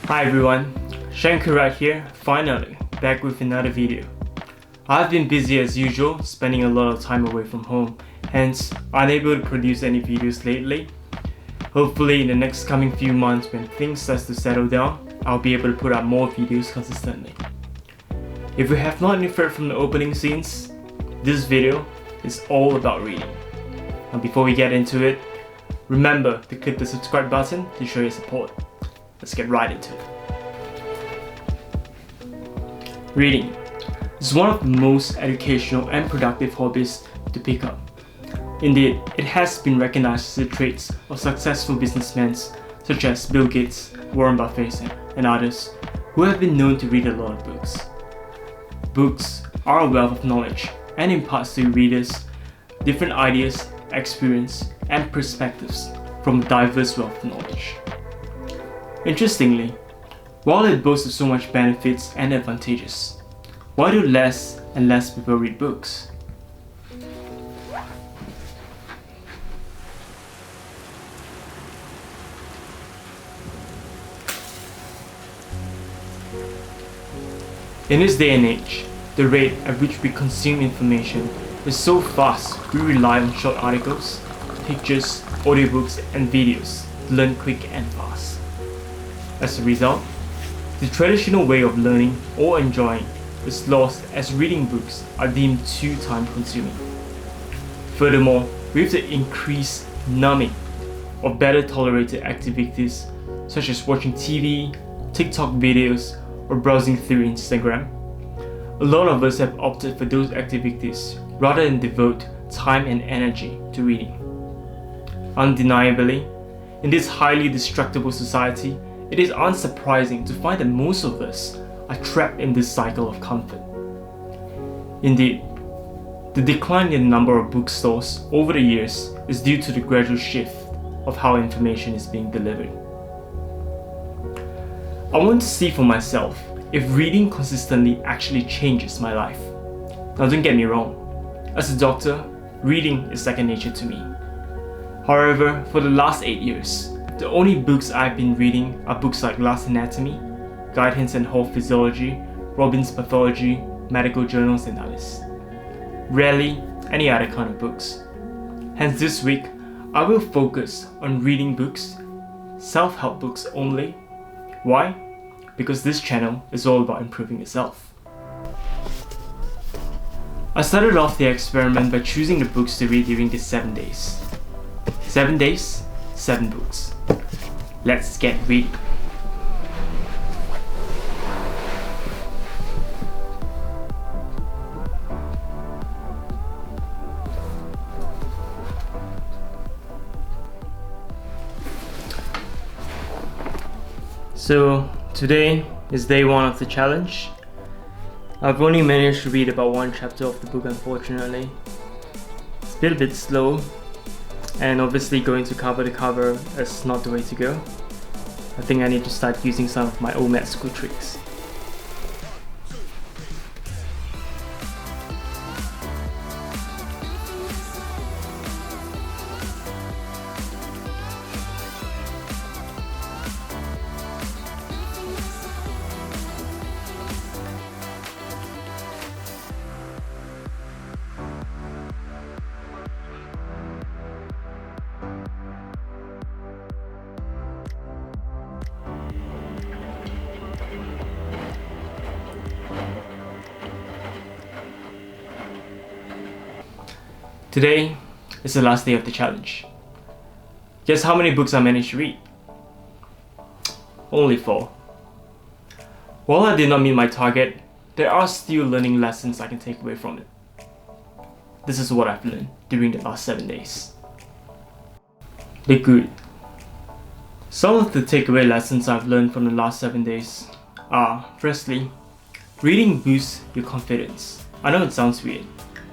Hi everyone, Shankar right here, finally back with another video. I've been busy as usual, spending a lot of time away from home, hence unable to produce any videos lately. Hopefully in the next coming few months when things start to settle down, I'll be able to put out more videos consistently. If you have not inferred from the opening scenes, this video is all about reading. And before we get into it, remember to click the subscribe button to show your support. Let's get right into it. Reading is one of the most educational and productive hobbies to pick up. Indeed, it has been recognized as the traits of successful businessmen such as Bill Gates, Warren Buffett, and others who have been known to read a lot of books. Books are a wealth of knowledge and imparts to readers different ideas, experience, and perspectives from a diverse wealth of knowledge. Interestingly, while it boasts of so much benefits and advantages, why do less and less people read books? In this day and age, the rate at which we consume information is so fast we rely on short articles, pictures, audiobooks, and videos to learn quick and fast. As a result, the traditional way of learning or enjoying is lost as reading books are deemed too time-consuming. Furthermore, with the increased numbing of better tolerated activities such as watching TV, TikTok videos, or browsing through Instagram, a lot of us have opted for those activities rather than devote time and energy to reading. Undeniably, in this highly destructible society, it is unsurprising to find that most of us are trapped in this cycle of comfort. Indeed, the decline in the number of bookstores over the years is due to the gradual shift of how information is being delivered. I want to see for myself if reading consistently actually changes my life. Now don't get me wrong, as a doctor, reading is second nature to me. However, for the last 8 years, the only books I've been reading are books like Last Anatomy, Guidance and Whole Physiology, Robbins Pathology, medical journals, and others. Rarely any other kind of books. Hence this week, I will focus on reading books, self-help books only. Why? Because this channel is all about improving yourself. I started off the experiment by choosing the books to read during these 7 days. 7 days, 7 books. Let's get reading. So today is day 1 of the challenge. I've only managed to read about 1 chapter of the book, unfortunately. It's been a bit slow, and obviously going to cover to cover is not the way to go. I think I need to start using some of my old med school tricks. Today is the last day of the challenge. Guess how many books I managed to read? Only 4. While I did not meet my target, there are still learning lessons I can take away from it. This is what I've learned during the last 7 days. The good. Some of the takeaway lessons I've learned from the last 7 days are, firstly, reading boosts your confidence. I know it sounds weird,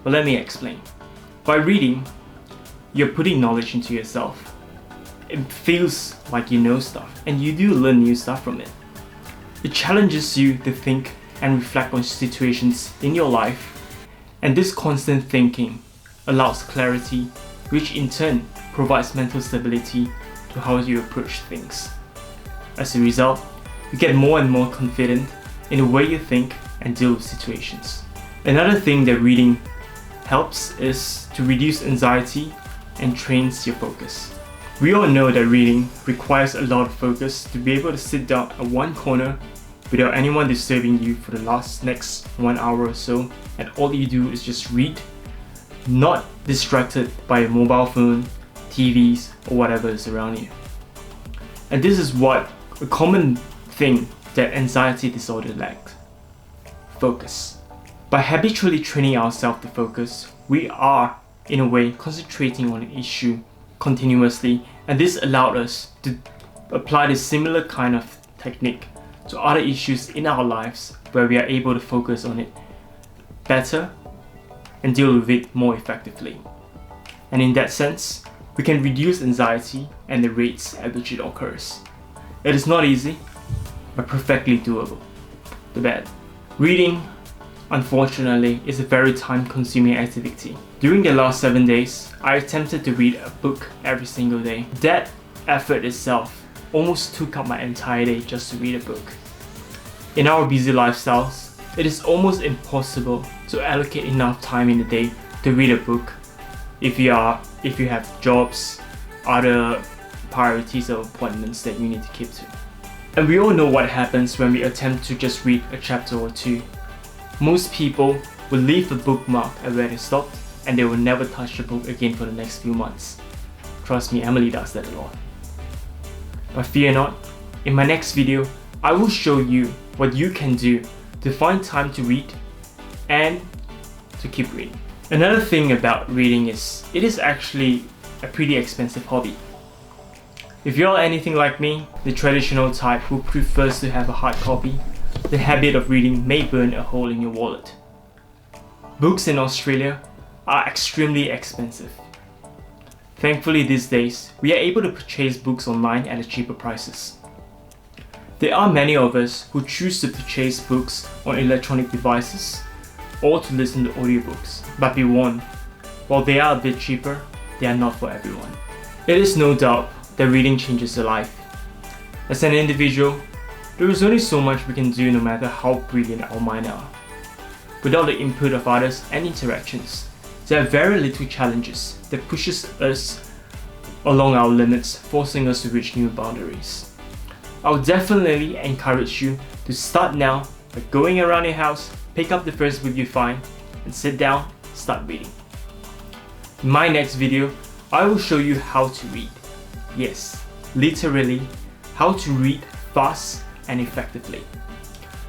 but let me explain. By reading, you're putting knowledge into yourself. It feels like you know stuff, and you do learn new stuff from it. It challenges you to think and reflect on situations in your life, and this constant thinking allows clarity, which in turn provides mental stability to how you approach things. As a result, you get more and more confident in the way you think and deal with situations. Another thing that reading helps is to reduce anxiety and trains your focus. We all know that reading requires a lot of focus to be able to sit down at one corner without anyone disturbing you for the next 1 hour or so, and all you do is just read, not distracted by a mobile phone, TVs, or whatever is around you. And this is what a common thing that anxiety disorder lacks: focus. By habitually training ourselves to focus, we are, in a way, concentrating on an issue continuously, and this allowed us to apply this similar kind of technique to other issues in our lives where we are able to focus on it better and deal with it more effectively. And in that sense, we can reduce anxiety and the rates at which it occurs. It is not easy, but perfectly doable. The bad. Reading, unfortunately, is a very time-consuming activity. During the last 7 days, I attempted to read a book every single day. That effort itself almost took up my entire day just to read a book. In our busy lifestyles, it is almost impossible to allocate enough time in the day to read a book if you have jobs, other priorities or appointments that you need to keep to. And we all know what happens when we attempt to just read a chapter or two. Most people will leave a bookmark at where they stopped, and they will never touch the book again for the next few months. Trust me, Emily does that a lot. But fear not, in my next video, I will show you what you can do to find time to read and to keep reading. Another thing about reading is, it is actually a pretty expensive hobby. If you're anything like me, the traditional type who prefers to have a hard copy, the habit of reading may burn a hole in your wallet. Books in Australia are extremely expensive. Thankfully these days, we are able to purchase books online at cheaper prices. There are many of us who choose to purchase books on electronic devices or to listen to audiobooks. But be warned, while they are a bit cheaper, they are not for everyone. It is no doubt that reading changes your life. As an individual, there is only so much we can do no matter how brilliant our minds are. Without the input of others and interactions, there are very little challenges that pushes us along our limits, forcing us to reach new boundaries. I would definitely encourage you to start now by going around your house, pick up the first book you find, and sit down, start reading. In my next video, I will show you how to read. Yes, literally, how to read fast and effectively.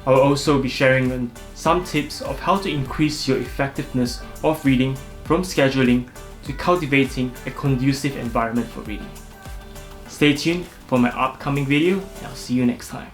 I will also be sharing some tips of how to increase your effectiveness of reading from scheduling to cultivating a conducive environment for reading. Stay tuned for my upcoming video, and I'll see you next time.